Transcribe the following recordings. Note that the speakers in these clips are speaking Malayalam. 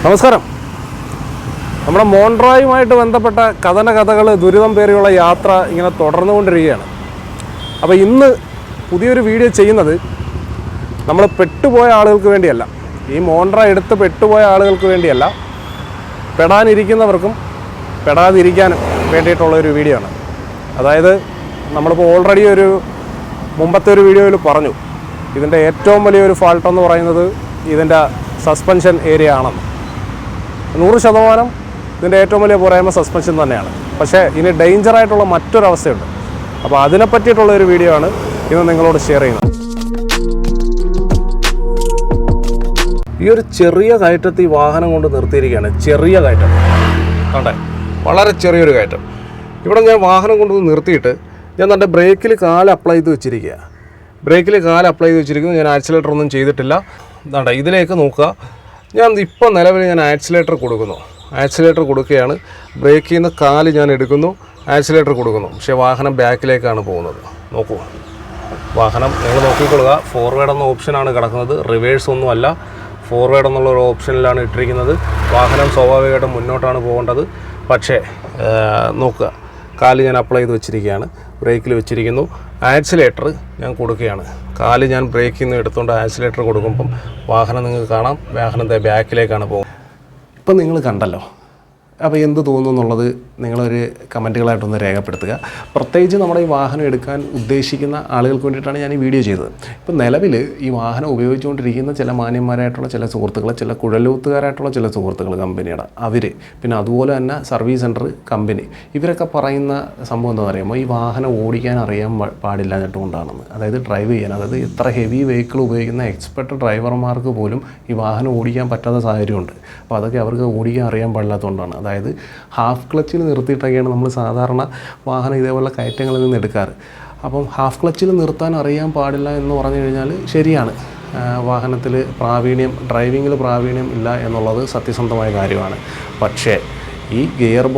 നമസ്കാരം. നമ്മുടെ മോൺട്രോയുമായിട്ട് ബന്ധപ്പെട്ട കഥകൾ ദുരിതം പേറിയുള്ള യാത്ര ഇങ്ങനെ തുടർന്നുകൊണ്ടിരിക്കുകയാണ്. അപ്പോൾ ഇന്ന് പുതിയൊരു വീഡിയോ ചെയ്യുന്നത് നമ്മൾ പെട്ടുപോയ ആളുകൾക്ക് വേണ്ടിയല്ല, ഈ മോൺട്രോ എടുത്ത് പെട്ടുപോയ ആളുകൾക്ക് വേണ്ടിയല്ല, പെടാനിരിക്കുന്നവർക്കും പെടാതിരിക്കാനും വേണ്ടിയിട്ടുള്ളൊരു വീഡിയോ ആണ്. അതായത് നമ്മളിപ്പോൾ ഓൾറെഡി മുമ്പത്തെ ഒരു വീഡിയോയിൽ പറഞ്ഞു, ഇതിൻ്റെ ഏറ്റവും വലിയൊരു ഫാൾട്ടെന്ന് പറയുന്നത് ഇതിൻ്റെ സസ്പെൻഷൻ ഏരിയ ആണെന്ന്. 100% ഇതിൻ്റെ ഏറ്റവും വലിയ പോരായ്മ സസ്പെൻഷൻ തന്നെയാണ്. പക്ഷേ ഇനി ഡേഞ്ചറായിട്ടുള്ള മറ്റൊരവസ്ഥയുണ്ട്. അപ്പോൾ അതിനെ പറ്റിയിട്ടുള്ളൊരു വീഡിയോ ആണ് ഇന്ന് നിങ്ങളോട് ഷെയർ ചെയ്യുന്നത്. ഈ ഒരു ചെറിയ കയറ്റത്തിൽ ഈ വാഹനം കൊണ്ട് നിർത്തിയിരിക്കുകയാണ്. ചെറിയ കയറ്റം കണ്ടേ, വളരെ ചെറിയൊരു കയറ്റം. ഇവിടെ ഞാൻ വാഹനം കൊണ്ടുവന്ന് നിർത്തിയിട്ട് ഞാൻ എൻ്റെ ബ്രേക്കിൽ കാല് അപ്ലൈ ചെയ്ത് വെച്ചിരിക്കുക. ഞാൻ ആക്സിലേറ്റർ ഒന്നും ചെയ്തിട്ടില്ല. എന്താ ഇതിലേക്ക് നോക്കുക, ഞാൻ ഇപ്പോൾ നിലവിൽ ഞാൻ ആക്സിലേറ്റർ കൊടുക്കുകയാണ്. ബ്രേക്കിൽ നിന്ന് കാല് ഞാൻ എടുക്കുന്നു, ആക്സിലേറ്റർ കൊടുക്കുന്നു. പക്ഷേ വാഹനം ബാക്കിലേക്കാണ് പോകുന്നത്. നോക്കൂ, വാഹനം നിങ്ങൾ നോക്കിക്കൊള്ളുക. ഫോർവേഡ് എന്ന ഓപ്ഷനാണ് കിടക്കുന്നത്, റിവേഴ്സ് ഒന്നും അല്ല. ഫോർവേഡ് എന്നുള്ളൊരു ഓപ്ഷനിലാണ് ഇട്ടിരിക്കുന്നത്. വാഹനം സ്വാഭാവികമായിട്ടും മുന്നോട്ടാണ് പോകേണ്ടത്. പക്ഷേ നോക്കുക, കാല് ഞാൻ അപ്ലൈ ചെയ്ത് വെച്ചിരിക്കുകയാണ്, ബ്രേക്കിൽ വെച്ചിരിക്കുന്നു. ആക്സിലേറ്റർ ഞാൻ കൊടുക്കുകയാണ്. കാല് ഞാൻ ബ്രേക്കിൽ നിന്ന് എടുത്തുകൊണ്ട് ആക്സിലേറ്റർ കൊടുക്കുമ്പം വാഹനം നിങ്ങൾക്ക് കാണാം, വാഹനത്തെ ബാക്കിലേക്കാണ് പോകുന്നത്. ഇപ്പം നിങ്ങൾ കണ്ടല്ലോ. അപ്പോൾ എന്ത് തോന്നുന്നു എന്നുള്ളത് നിങ്ങളൊരു കമൻറ്റുകളായിട്ടൊന്ന് രേഖപ്പെടുത്തുക. പ്രത്യേകിച്ച് നമ്മുടെ ഈ വാഹനം എടുക്കാൻ ഉദ്ദേശിക്കുന്ന ആളുകൾക്ക് വേണ്ടിയിട്ടാണ് ഞാൻ ഈ വീഡിയോ ചെയ്തത്. ഇപ്പം നിലവിൽ ഈ വാഹനം ഉപയോഗിച്ചുകൊണ്ടിരിക്കുന്ന ചില മാന്യന്മാരായിട്ടുള്ള ചില സുഹൃത്തുക്കൾ, ചില കുഴലൂത്തുകാരായിട്ടുള്ള ചില സുഹൃത്തുക്കൾ കമ്പനിയുടെ അവർ, പിന്നെ അതുപോലെ തന്നെ സർവീസ് സെൻറ്റർ കമ്പനി, ഇവരൊക്കെ പറയുന്ന സംഭവം എന്താ പറയുമ്പോൾ ഈ വാഹനം ഓടിക്കാൻ അറിയാൻ പാടില്ലാഞ്ഞിട്ടുകൊണ്ടാണെന്ന്. അതായത് ഡ്രൈവ് ചെയ്യാൻ, അതായത് ഇത്ര ഹെവി വെഹിക്കിൾ ഉപയോഗിക്കുന്ന എക്സ്പെർട്ട് ഡ്രൈവർമാർക്ക് പോലും ഈ വാഹനം ഓടിക്കാൻ പറ്റാത്ത സാഹചര്യമുണ്ട്. അപ്പോൾ അതൊക്കെ അവർക്ക് ഓടിക്കാൻ അറിയാൻ പാടില്ലാത്തതുകൊണ്ടാണ്. അതായത് ഹാഫ് ക്ലച്ചിൽ നിർത്തിയിട്ടൊക്കെയാണ് നമ്മൾ സാധാരണ വാഹനം ഇതേപോലെ കയറ്റങ്ങളിൽ നിന്ന് എടുക്കാറ്. അപ്പം ഹാഫ് ക്ലച്ചിൽ നിർത്താൻ അറിയാൻ പാടില്ല എന്ന് പറഞ്ഞു കഴിഞ്ഞാൽ ശരിയാണ്. വാഹനത്തിൽ ഡ്രൈവിങ്ങിൽ പ്രാവീണ്യം ഇല്ല എന്നുള്ളത് സത്യസന്ധമായ കാര്യമാണ്. പക്ഷേ ഈ ഗിയർ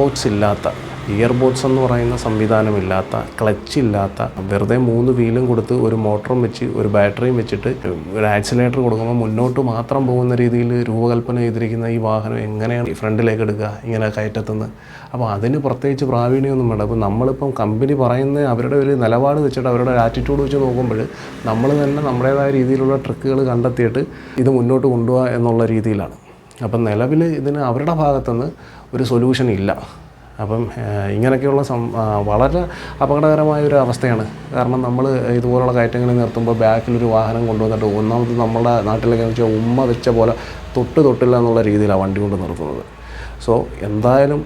ബോക്സ് എന്ന് പറയുന്ന സംവിധാനമില്ലാത്ത, ക്ലച്ചില്ലാത്ത, വെറുതെ 3 വീലും കൊടുത്ത് ഒരു മോട്ടറും വെച്ച് ഒരു ബാറ്ററിയും വെച്ചിട്ട് ഒരു ആക്സിലേറ്റർ കൊടുക്കുമ്പോൾ മുന്നോട്ട് മാത്രം പോകുന്ന രീതിയിൽ രൂപകൽപ്പന ചെയ്തിരിക്കുന്ന ഈ വാഹനം എങ്ങനെയാണ് ഫ്രണ്ടിലേക്ക് എടുക്കുക ഇങ്ങനെ കയറ്റത്തുനിന്ന്? അപ്പോൾ അതിന് പ്രത്യേകിച്ച് പ്രാവീണ്യമൊന്നും വേണ്ട. അപ്പോൾ നമ്മളിപ്പം കമ്പനി പറയുന്ന അവരുടെ ഒരു നിലപാട് വെച്ചിട്ട്, അവരുടെ ആറ്റിറ്റ്യൂഡ് വെച്ച് നോക്കുമ്പോൾ നമ്മൾ തന്നെ നമ്മുടേതായ രീതിയിലുള്ള ട്രിക്കുകൾ കണ്ടെത്തിയിട്ട് ഇത് മുന്നോട്ട് കൊണ്ടുപോകുക എന്നുള്ള രീതിയിലാണ്. അപ്പം നിലവിൽ ഇതിന് അവരുടെ ഭാഗത്തുനിന്ന് ഒരു സൊല്യൂഷൻ ഇല്ല. അപ്പം ഇങ്ങനെയൊക്കെയുള്ള വളരെ അപകടകരമായൊരു അവസ്ഥയാണ്. കാരണം നമ്മൾ ഇതുപോലുള്ള കയറ്റങ്ങളിൽ നിർത്തുമ്പോൾ ബാക്കിലൊരു വാഹനം കൊണ്ടുവന്നിട്ട്, ഒന്നാമത് നമ്മുടെ നാട്ടിലൊക്കെ വെച്ചാൽ ഉമ്മ വെച്ച പോലെ തൊട്ടില്ല എന്നുള്ള രീതിയിലാണ് വണ്ടി കൊണ്ട് നിർത്തുന്നത്. സോ എന്തായാലും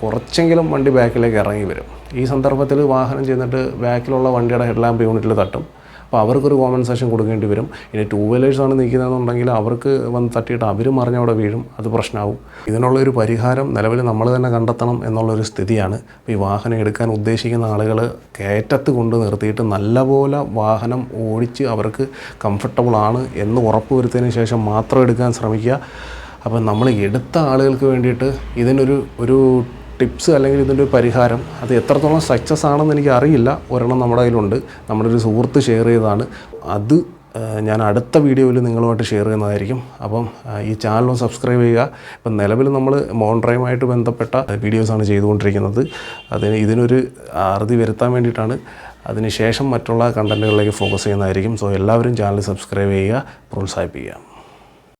കുറച്ചെങ്കിലും വണ്ടി ബാക്കിലേക്ക് ഇറങ്ങി വരും. ഈ സന്ദർഭത്തിൽ വാഹനം ചെന്നിട്ട് ബാക്കിലുള്ള വണ്ടിയുടെ ഹെഡ്ലാമ്പ് യൂണിറ്റിൽ തട്ടും. അപ്പോൾ അവർക്കൊരു കോമ്പൻസേഷൻ കൊടുക്കേണ്ടി വരും. ഇനി 2 വീലേഴ്സാണ് നിൽക്കുന്നതെന്നുണ്ടെങ്കിൽ അവർക്ക് വന്ന് തട്ടിയിട്ട് അവർ മറിഞ്ഞവിടെ വീഴും, അത് പ്രശ്നമാവും. ഇതിനുള്ളൊരു പരിഹാരം നിലവിൽ നമ്മൾ തന്നെ കണ്ടെത്തണം എന്നുള്ളൊരു സ്ഥിതിയാണ്. അപ്പോൾ ഈ വാഹനം എടുക്കാൻ ഉദ്ദേശിക്കുന്ന ആളുകൾ കയറ്റത്ത് കൊണ്ട് നിർത്തിയിട്ട് നല്ലപോലെ വാഹനം ഓടിച്ച് അവർക്ക് കംഫർട്ടബിൾ ആണ് എന്ന് ഉറപ്പ് വരുത്തിയതിന് ശേഷം മാത്രം എടുക്കാൻ ശ്രമിക്കുക. അപ്പം നമ്മൾ എടുത്ത ആളുകൾക്ക് വേണ്ടിയിട്ട് ഇതിനൊരു ടിപ്സ് അല്ലെങ്കിൽ ഇതിൻ്റെ ഒരു പരിഹാരം അത് എത്രത്തോളം സക്സസ് ആണെന്ന് എനിക്ക് അറിയില്ല. ഒരെണ്ണം നമ്മുടെ കയ്യിലുണ്ട്, നമ്മുടെ ഒരു സുഹൃത്ത് ഷെയർ ചെയ്തതാണ്. അത് ഞാൻ അടുത്ത വീഡിയോയിൽ നിങ്ങളുമായിട്ട് ഷെയർ ചെയ്യുന്നതായിരിക്കും. അപ്പം ഈ ചാനൽ സബ്സ്ക്രൈബ് ചെയ്യുക. ഇപ്പം നിലവിൽ നമ്മൾ മോൺട്രോയുമായിട്ട് ബന്ധപ്പെട്ട വീഡിയോസാണ് ചെയ്തുകൊണ്ടിരിക്കുന്നത്. ഇതിനൊരു അറുതി വരുത്താൻ വേണ്ടിയിട്ടാണ്. അതിനുശേഷം മറ്റുള്ള കണ്ടൻറ്റുകളിലേക്ക് ഫോക്കസ് ചെയ്യുന്നതായിരിക്കും. സോ എല്ലാവരും ചാനൽ സബ്സ്ക്രൈബ് ചെയ്യുക, പ്രോത്സാഹിപ്പിക്കുക.